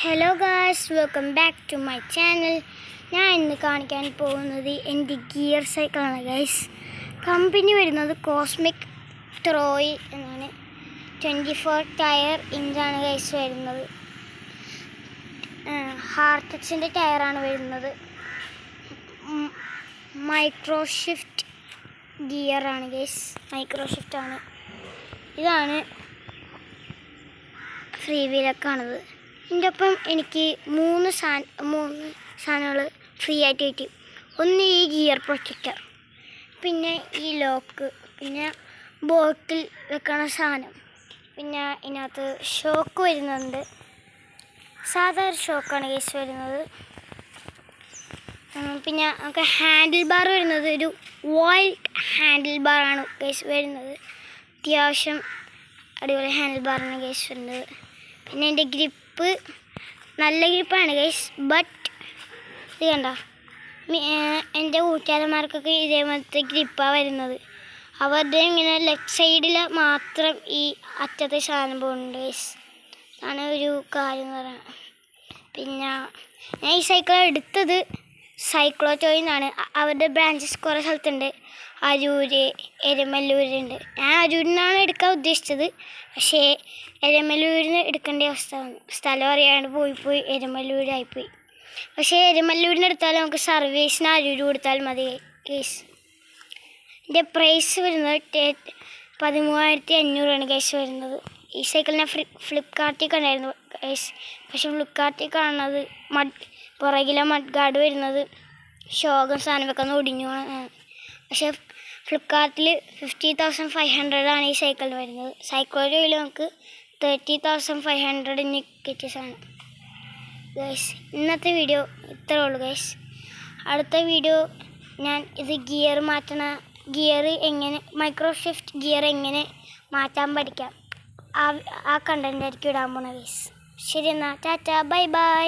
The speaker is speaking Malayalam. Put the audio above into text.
Hello guys, welcome back to my channel. ഞാൻ ഇന്ന് കാണിക്കാൻ പോകുന്നത് എൻ്റെ ഗിയർ സൈക്കിളാണ് ഗൈസ്. കമ്പനി വരുന്നത് കോസ്മിക് ത്രോയ് എന്നാണ്. 24 ടയർ ഇഞ്ചാണ് ഗൈസ് വരുന്നത്. ഹാർട്ടക്സിൻ്റെ ടയറാണ് വരുന്നത്. മൈക്രോഷിഫ്റ്റ് ഗിയറാണ് ഗൈസ്, മൈക്രോഷിഫ്റ്റാണ്. ഇതാണ് ഫ്രീ വീലൊക്കെയാണത്. ഇതിൻ്റെ ഒപ്പം എനിക്ക് മൂന്ന് സാധനങ്ങൾ ഫ്രീ ആയിട്ട് കിട്ടി. ഒന്ന് ഈ ഗിയർ പ്രൊട്ടക്ടർ, പിന്നെ ഈ ലോക്ക്, പിന്നെ ബോട്ടിൽ വെക്കണ സാധനം, പിന്നെ ഇതിനകത്ത് ഷോക്ക് വരുന്നുണ്ട്. സാധാരണ ഷോക്കാണ് കേസ് വരുന്നത്. പിന്നെ നമുക്ക് ഹാൻഡിൽ ബാർ വരുന്നത് ഒരു വൈൽഡ് ഹാൻഡിൽ ബാറാണ് കേസ് വരുന്നത്. അത്യാവശ്യം അടിപൊളി ഹാൻഡിൽ ബാറാണ് കേസ് വരുന്നത്. പിന്നെ എൻ്റെ ഗ്രിപ്പ് നല്ല ഗ്രിപ്പാണ് ഗൈസ്. ബട്ട് ഇത് കണ്ട, എൻ്റെ കൂട്ടുകാരന്മാർക്കൊക്കെ ഇതേപോലത്തെ ഗ്രിപ്പാണ് വരുന്നത്. അവരുടെ ഇങ്ങനെ ലെഫ്റ്റ് സൈഡിൽ മാത്രം ഈ അറ്റത്തെ സാധനം പോകുന്നുണ്ട് ഗൈസ്. അതാണ് ഒരു കാര്യം എന്ന് പറയുന്നത്. പിന്നെ ഞാൻ ഈ സൈക്കിൾ എടുത്തത് സൈക്ലോറ്റോയിൽ നിന്നാണ്. അവരുടെ ബ്രാഞ്ചസ് കുറേ സ്ഥലത്തുണ്ട്. അരൂർ, എരമല്ലൂരുണ്ട്. ഞാൻ അരൂരിൽ നിന്നാണ് എടുക്കാൻ ഉദ്ദേശിച്ചത്. പക്ഷേ എരമല്ലൂരിന് എടുക്കേണ്ട അവസ്ഥ വന്നു. സ്ഥലം അറിയാണ്ട് പോയി എരമല്ലൂരായിപ്പോയി. പക്ഷേ എരമല്ലൂരിന് എടുത്താൽ നമുക്ക് സർവീസിന് അരൂർ കൊടുത്താൽ മതി കേസ്. ഇതിൻ്റെ പ്രൈസ് വരുന്നത് 13,500 കേസ് വരുന്നത്. ഈ സൈക്കിൾ ഞാൻ ഫ്ലിപ്കാർട്ടിൽ കണ്ടായിരുന്നു കേസ്. പക്ഷേ ഫ്ലിപ്കാർട്ടിൽ കാണുന്നത് പുറകിലെ മഡ് ഗാർഡ് വരുന്നത് ഷോകം സാധനം വെക്കുന്ന ഒടിഞ്ഞു. പക്ഷേ ഫ്ലിപ്കാർട്ടിൽ 50,500 ഈ സൈക്കിളിന് വരുന്നത്. സൈക്കിളിൽ നമുക്ക് 30,500 കിട്ടിയ സാധനം ഗൈസ്. ഇന്നത്തെ വീഡിയോ ഇത്രേ ഉള്ളൂ ഗൈസ്. അടുത്ത വീഡിയോ ഞാൻ ഇത് ഗിയർ എങ്ങനെ മൈക്രോഷിഫ്റ്റ് ഗിയർ എങ്ങനെ മാറ്റാൻ പഠിക്കാം, ആ കണ്ടൻ്റ് ആയിരിക്കും ഇടാൻ പോണ ഗൈസ്. ശരി എന്നാൽ, ടാറ്റ, ബൈ ബൈ.